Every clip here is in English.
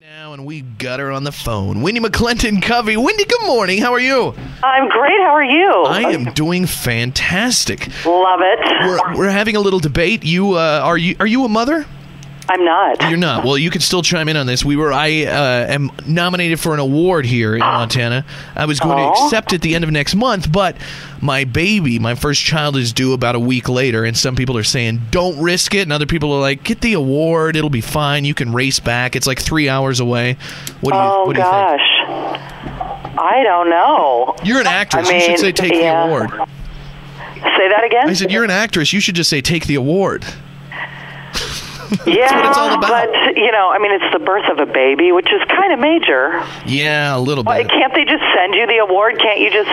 Now, and we got her on the phone. Wendi McLendon Covey. Wendy, good morning. How are you? I'm great. How are you? I am doing fantastic. Love it. We're having a little debate. Are you a mother? I'm not. You're not. Well, you can still chime in on this. I am nominated for an award here in Montana. I was going to accept it the end of next month, but my baby, my first child, is due about a week later, and some people are saying, don't risk it, and other people are like, get the award, it'll be fine, you can race back. It's like 3 hours away. What do you think? I don't know. You're an actress. You should say take the award. Say that again? I said, you're an actress. You should just say take the award. Yeah, that's what it's all about. But, it's the birth of a baby, which is kind of major. Yeah, a little bit. Well, can't they just send you the award? Can't you just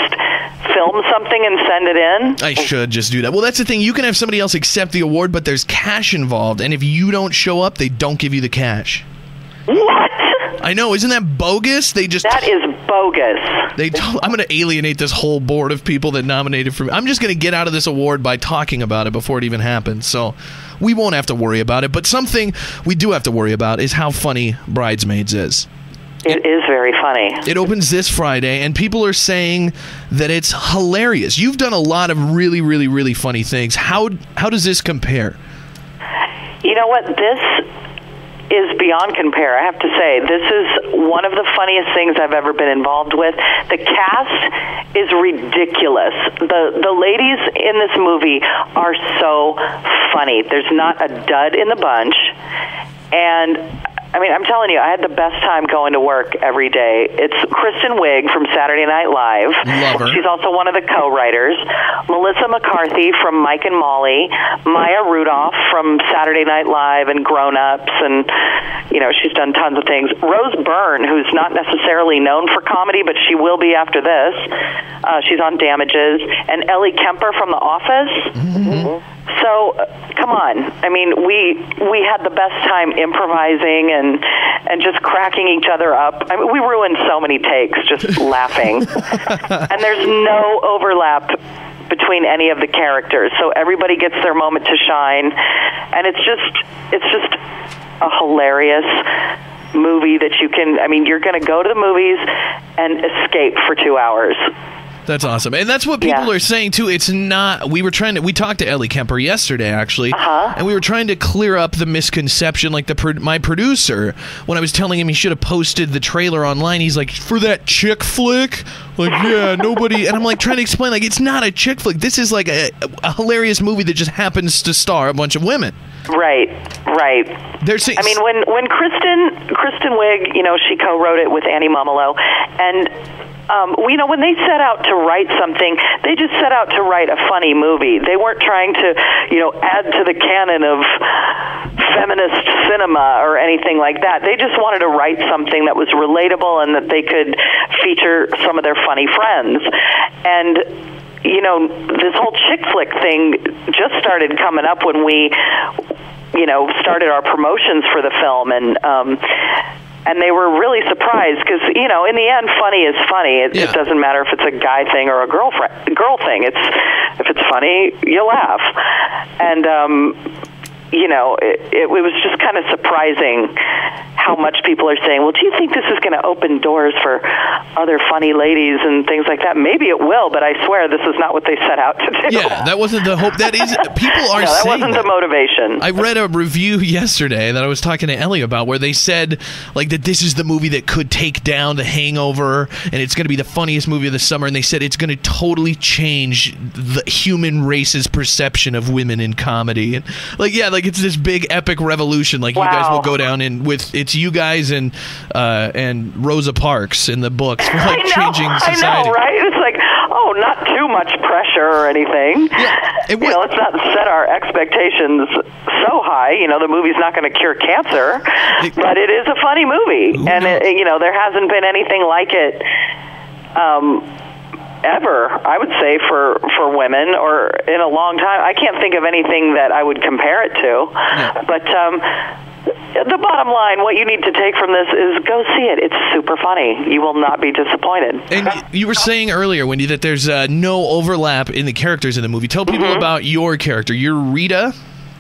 film something and send it in? I should just do that. Well, that's the thing. You can have somebody else accept the award, but there's cash involved, and if you don't show up, they don't give you the cash. What? I know. Isn't that bogus? That is bogus. I'm going to alienate this whole board of people that nominated for me. I'm just going to get out of this award by talking about it before it even happens. So we won't have to worry about it. But something we do have to worry about is how funny Bridesmaids is. It is very funny. It opens this Friday, and people are saying that it's hilarious. You've done a lot of really, really, really funny things. How does this compare? You know what? This is beyond compare. I have to say, this is one of the funniest things I've ever been involved with. The cast is ridiculous. The ladies in this movie are so funny. There's not a dud in the bunch. And I'm telling you, I had the best time going to work every day. It's Kristen Wiig from Saturday Night Live. Love her. She's also one of the co-writers. Melissa McCarthy from Mike and Molly. Maya Rudolph from Saturday Night Live and Grown Ups, and she's done tons of things. Rose Byrne, who's not necessarily known for comedy, but she will be after this. She's on Damages, and Ellie Kemper from The Office. Mm-hmm. So, come on. We had the best time improvising and just cracking each other up. We ruined so many takes just laughing. And there's no overlap between any of the characters. So everybody gets their moment to shine. And it's just a hilarious movie that you can, you're going to go to the movies and escape for 2 hours. That's awesome. And that's what people are saying, too. It's not... We talked to Ellie Kemper yesterday, actually, and we were trying to clear up the misconception. Like, my producer, when I was telling him he should have posted the trailer online, he's like, for that chick flick? Like, yeah, nobody... And I'm like, trying to explain, like, it's not a chick flick. This is like a hilarious movie that just happens to star a bunch of women. Right. They're saying... when Kristen Wiig, she co-wrote it with Annie Momolo, and... when they set out to write something, they just set out to write a funny movie. They weren't trying to, add to the canon of feminist cinema or anything like that. They just wanted to write something that was relatable and that they could feature some of their funny friends. And, this whole chick flick thing just started coming up when we, started our promotions for the film, and they were really surprised because, in the end, funny is funny. It doesn't matter if it's a guy thing or a girl thing. If it's funny, you laugh. And, it was just kind of surprising how much people are saying, well, do you think this is going to open doors for other funny ladies and things like that? Maybe it will, but I swear this is not what they set out to do. Yeah, that wasn't the hope. That is, people are saying that wasn't the motivation. I read a review yesterday that I was talking to Ellie about where they said, like, that this is the movie that could take down The Hangover, and it's going to be the funniest movie of the summer, and they said it's going to totally change the human race's perception of women in comedy. And, it's this big epic revolution. Like, you guys will go down it's you guys and Rosa Parks in the books for changing society. I know, right? It's like, not too much pressure or anything. Yeah. Let's not set our expectations so high. The movie's not going to cure cancer, but it is a funny movie, and there hasn't been anything like it. Ever, I would say, for women, or in a long time. I can't think of anything that I would compare it to. Yeah. But the bottom line, what you need to take from this is go see it. It's super funny. You will not be disappointed. And you were saying earlier, Wendy, that there's no overlap in the characters in the movie. Tell people about your character. You're Rita?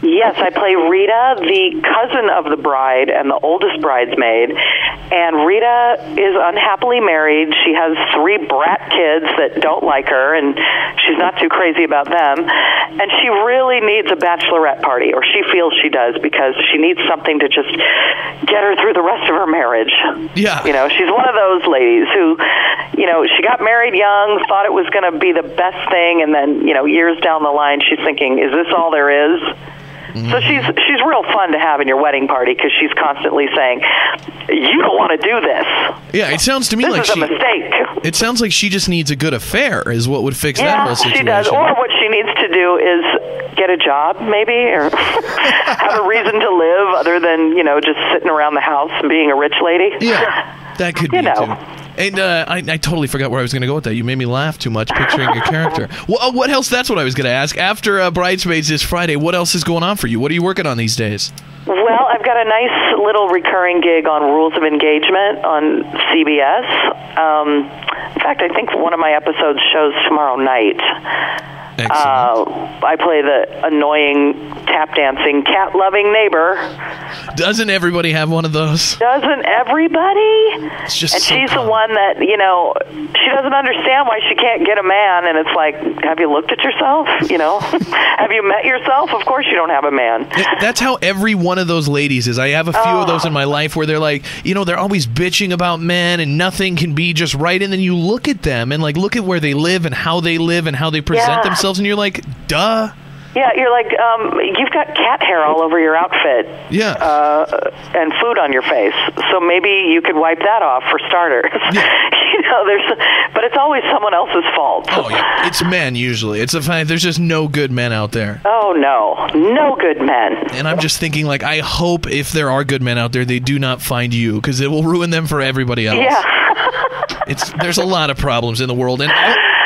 Yes, I play Rita, the cousin of the bride and the oldest bridesmaid. And Rita is unhappily married. She has 3 brat kids that don't like her, and she's not too crazy about them. And she really needs a bachelorette party, or she feels she does, because she needs something to just get her through the rest of her marriage. Yeah. You know, she's one of those ladies who, you know, she got married young, thought it was going to be the best thing, and then, you know, years down the line, she's thinking, is this all there is? So she's real fun to have in your wedding party, because she's constantly saying, you don't want to do this. Yeah, it sounds to me this like is a mistake. It sounds like she just needs a good affair is what would fix that whole situation. Yeah, she does. Or what she needs to do is get a job, maybe, or have a reason to live other than, you know, just sitting around the house and being a rich lady. Yeah, that could be it, too. And I totally forgot where I was going to go with that. You made me laugh too much picturing your character. Well, what else? That's what I was going to ask. After Bridesmaids this Friday, what else is going on for you? What are you working on these days? Well, I've got a nice little recurring gig on Rules of Engagement on CBS. In fact, I think one of my episodes shows tomorrow night. I play the annoying, tap-dancing, cat-loving neighbor. Doesn't everybody have one of those? Doesn't everybody? It's just and so she's common. the one that, you know, she doesn't understand why she can't get a man, and it's like, have you looked at yourself? You know? Have you met yourself? Of course you don't have a man. That's how every one of those ladies is. I have a few of those in my life where they're like, you know, they're always bitching about men and nothing can be just right, and then you look at them and, like, look at where they live and how they present themselves, and you're like, duh. Yeah, you're like, you've got cat hair all over your outfit. Yeah. And food on your face. So maybe you could wipe that off for starters. Yeah. You know, but it's always someone else's fault. Oh, yeah. It's men, usually. It's the fact there's just no good men out there. Oh, no. No good men. And I'm just thinking, like, I hope if there are good men out there, they do not find you, because it will ruin them for everybody else. Yeah. There's a lot of problems in the world, and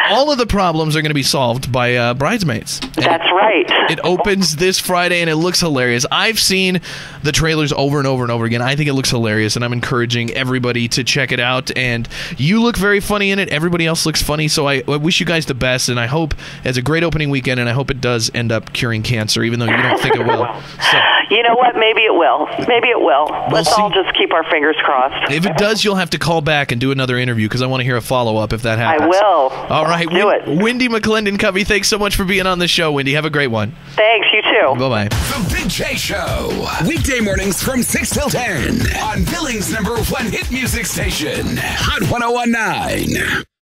all of the problems are going to be solved by Bridesmaids. And that's right. It opens this Friday, and it looks hilarious. I've seen the trailers over and over and over again. I think it looks hilarious, and I'm encouraging everybody to check it out. And you look very funny in it. Everybody else looks funny, so I wish you guys the best, and I hope it's a great opening weekend, and I hope it does end up curing cancer, even though you don't think it will. So, you know what? Maybe it will. Maybe it will. Let's all just keep our fingers crossed. If it does, you'll have to call back and do another interview, because I want to hear a follow-up if that happens. I will. All right. Do it. Wendi McLendon, Covey, thanks so much for being on the show, Wendi. Have a great one. Thanks, you too. Bye-bye. The Big J Show. Weekday mornings from 6 till 10 on Billings' #1 hit music station, Hot 101.9.